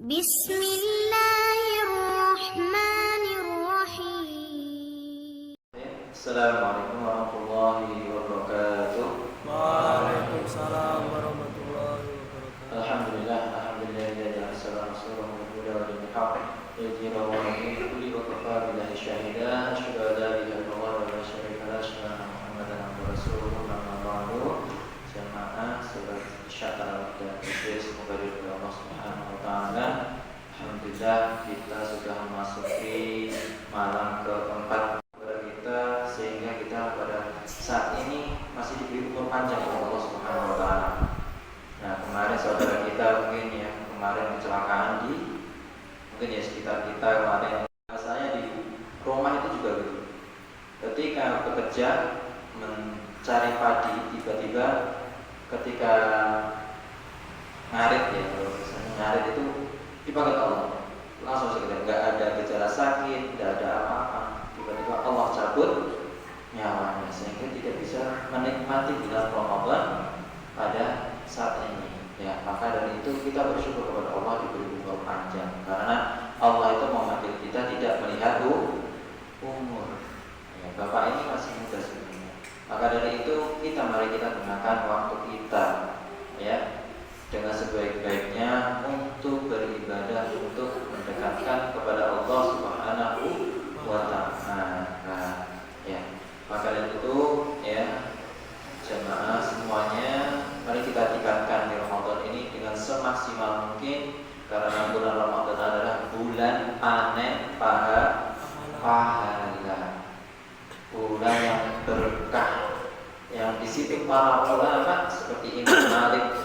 Bismillahirrahmanirrahim. Assalamualaikum warahmatullahi wabarakatuh. Waalaikumsalam warahmatullahi wabarakatuh. Alhamdulillah sallallahu alaihi wa sallam yajira wa kulli wa kafa billahi shahida asyhadu an la ilaha illallah wa la syarika lahu asyhadu anna muhammadan abduhu wa rasuluhu amma ba'du. Jamaah salat isya tarawih dan witir semoga diridhoi Allah Subhanahu wa taala. Alhamdulillah kita sudah memasuki malam keempat kita, sehingga kita pada saat ini masih diberi umur panjang oleh Allah Subhanahu wa taala. Nah, kemarin saudara kita mungkin yang kemarin kecelakaan di mungkin ya sekitar kita kemarin, saya di rumah itu juga gitu. Ketika bekerja mencari padi, tiba-tiba ketika ngarit ya, kalau misalnya ngarit itu dipanggil Allah, langsung sekedar nggak ada gejala sakit, nggak ada apa-apa, tiba-tiba Allah cabut nyawanya sehingga tidak bisa menikmati bulan Ramadan pada saat ini. Ya, maka dari itu kita bersyukur kepada Allah diberi umur panjang, karena Allah itu memanggil kita tidak melihat umur. Ya, Bapak ini masih muda sebenarnya. Maka dari itu mari kita gunakan waktu kita ya dengan sebaik-baiknya untuk beribadah, untuk mendekatkan kepada Allah Subhanahu wa taala. Ya, maka dari itu ya jemaah semuanya, mari kita tingkatkan di Ramadan ini dengan semaksimal mungkin, karena bulan Ramadan adalah bulan panen pahala, bulan yang berkah, yang di situ para ulama seperti Imam Malik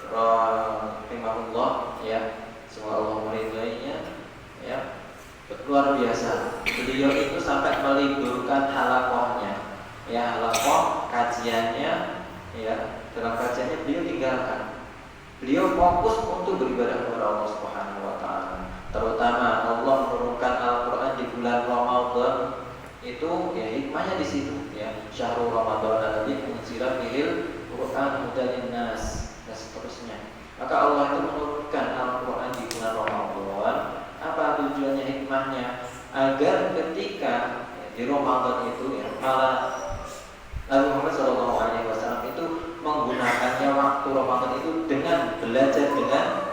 rahimahullah ya, semoga Allah meridainya ya, luar biasa. Beliau itu sampai meliburkan halakohnya ya, halakoh kajiannya ya, dalam kajiannya beliau tinggalkan. Beliau fokus untuk beribadah kepada Allah Subhanahu wa taala. Terutama Allah menurunkan Al-Qur'an di bulan Ramadan itu ya, hikmahnya di situ ya. Syahrul Ramadan alladzi unzila fihil Qur'an hudan linnas dan seterusnya. Maka Allah itu menurunkan Al-Qur'an di bulan Ramadan. Apa tujuannya, hikmahnya? Agar ketika ya, di Ramadan itu ya, malah Nabi Muhammad SAW itu menggunakannya waktu Ramadan itu dengan belajar dengan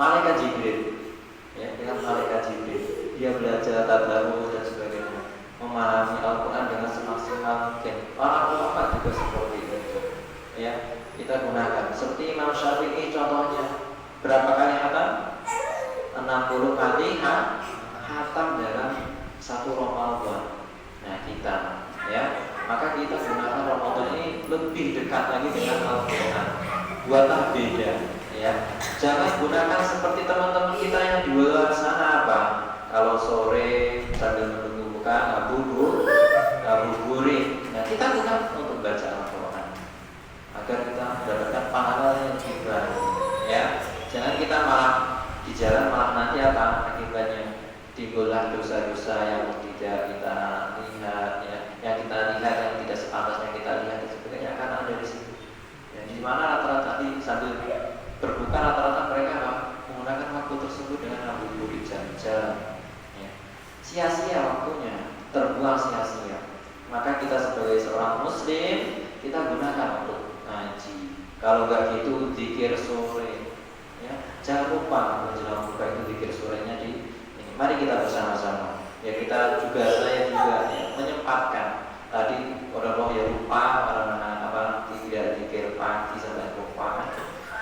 malaikat Jibril ya, dengan malaikat Jibril. Dia belajar tadarus dan sebagainya, memahami Al-Quran dengan semaksimal mungkin. Para ulama juga seperti itu ya, kita gunakan. Seperti Imam Syafi'i contohnya, berapa kali khatam? 60 kali khatam dalam satu Ramadan. Nah kita ya, maka kita gunakan Ramadan ini lebih dekat lagi dengan Al-Quran, buatlah beda ya. Jangan gunakan seperti teman-teman kita yang di luar sana apa, kalau sore sambil menunggu buka ngabuburit. Nah kita gunakan untuk baca Al-Quran agar kita mendapatkan pahala yang lebih baik ya. Jangan kita malah di jalan malah nanti apa akibatnya, timbullah dosa-dosa yang tidak kita lihat ya, yang kita lihat yang tidak sepantasnya kita lihat dan sebagainya, karena ada di situ ya, di mana rata-rata tadi sambil berbuka rata-rata mereka menggunakan waktu tersebut dengan ngabuburit jalan-jalan ya. Sia-sia waktunya, terbuang sia-sia. Maka kita sebagai seorang muslim, kita gunakan untuk ngaji. Kalau enggak gitu zikir sore ya. Jangan lupa menjelang buka itu zikir sorenya di ini. Mari kita bersama-sama ya, kita juga, saya juga ya, menyempatkan. Tadi orang ya lupa, orang apa tidak zikir pagi sampai lupa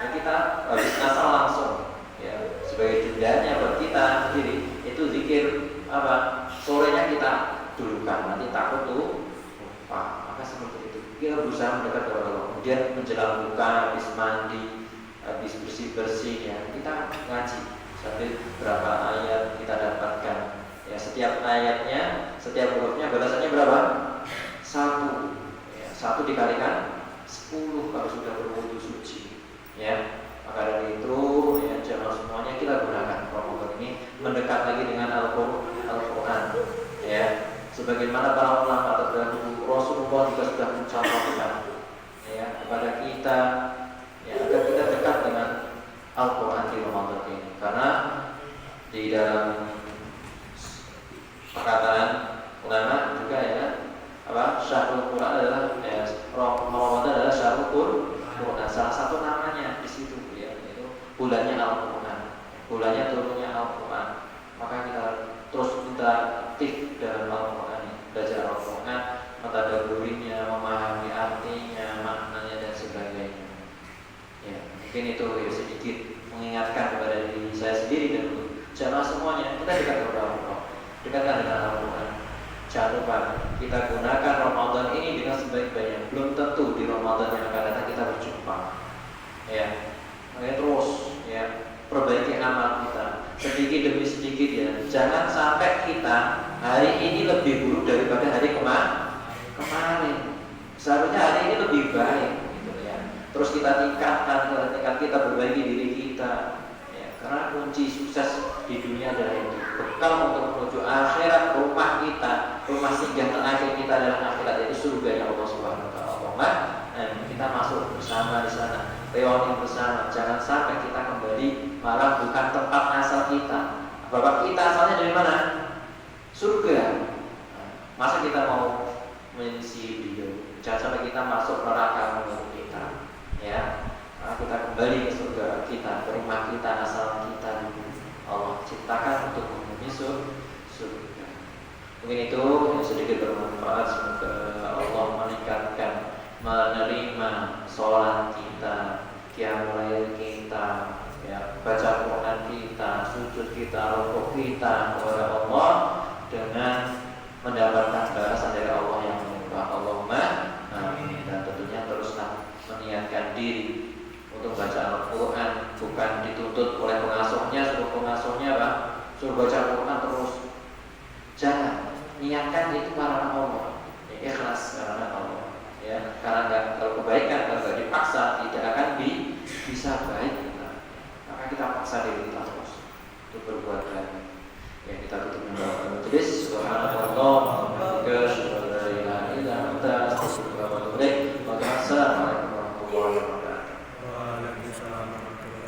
ya, kita habis ngasal langsung ya, sebagai dendanya buat kita sendiri itu zikir apa sorenya kita dulukan, nanti takut tuh lupa. Maka seperti itu kita berusaha mendekat kepada Allah. Kemudian menjelang buka, habis mandi, habis bersih-bersih ya, kita ngaji sambil berapa ayat kita dapatkan ya, setiap ayatnya, setiap hurufnya balasannya berapa? 1 ya, 1 dikalikan 10 kalau sudah berwudu suci ya. Maka dari itu ya, jamaah semuanya kita gunakan Ramadan ini mendekat lagi dengan Al-Quran ya, sebagaimana para ulama terdahulu, Rasulullah juga sudah mencontohkan ya kepada kita ya, agar kita dekat dengan Al-Quran di Ramadan ini. Karena di dalam perkataan ulama juga ya, apa syahrul Quran adalah Ramadan adalah syahrul Quran, salah satu namanya di situ ya, itu bulannya Al-Quran, bulannya turunnya Al-Quran. Maka kita terus kita aktif dalam Al-Quran, belajar Al-Quran, mentadabburinya, memahami artinya, maknanya dan sebagainya. Ya, mungkin itu ya, sedikit mengingatkan kepada diri saya sendiri dan jamaah semuanya, kita dekat kepada Allah, dekatkan dengan Al-Quran. Jangan lupa kita gunakan Ramadan ini dengan sebaik-baiknya. Belum tentu di Ramadan yang akan datang kita berjumpa. Ya, makanya terus ya perbaiki amal kita sedikit demi sedikit ya. Jangan sampai kita hari ini lebih buruk daripada hari kemarin. Seharusnya hari ini lebih baik, gitu ya. Terus kita tingkatkan, kita perbaiki diri kita. Ya, karena kunci sukses di dunia adalah itu. Bekal untuk menuju akhirat, rumah kita, rumah singgah terakhir kita adalah akhirat, yaitu surga ya Allah Subhanahu wa taala. Dan kita masuk bersama di sana, reuni bersama. Jangan sampai kita kembali malah bukan tempat asal kita. Bapak kita asalnya dari mana? Surga. Masa kita mau mengisi beliau? Jangan sampai kita masuk neraka menurut kita. Ya, kita kembali ke surga kita, ke rumah kita asal kita dulu. Allah ciptakan untuk memenuhi surga. Mungkin itu yang sedikit bermanfaat. Semoga Allah meningkatkan, menerima sholat kita, qiyamul lail kita, ya, baca Quran kita, sujud kita, rukuk kita kepada Allah dengan mendapatkan balasan dari Allah yang melimpah. Allahumma amin. Dan tentunya teruslah meniatkan diri untuk baca Al-Quran, bukan dituntut oleh pengasuhnya, suruh pengasuhnya Pak, suruh baca Al-Quran terus. Jangan, niatkan itu karena Allah, ya, ikhlas karena Allah, ya, karena kalau kebaikan kalau nggak dipaksa tidak akan bisa baik. Maka kita paksa diri kita terus untuk berbuat baik. Ya, kita tutup dengan tulis subhanallah wa assalamualaikum warahmatullahi wabarakatuh. Waalaikumsalam warahmatullahi wabarakatuh.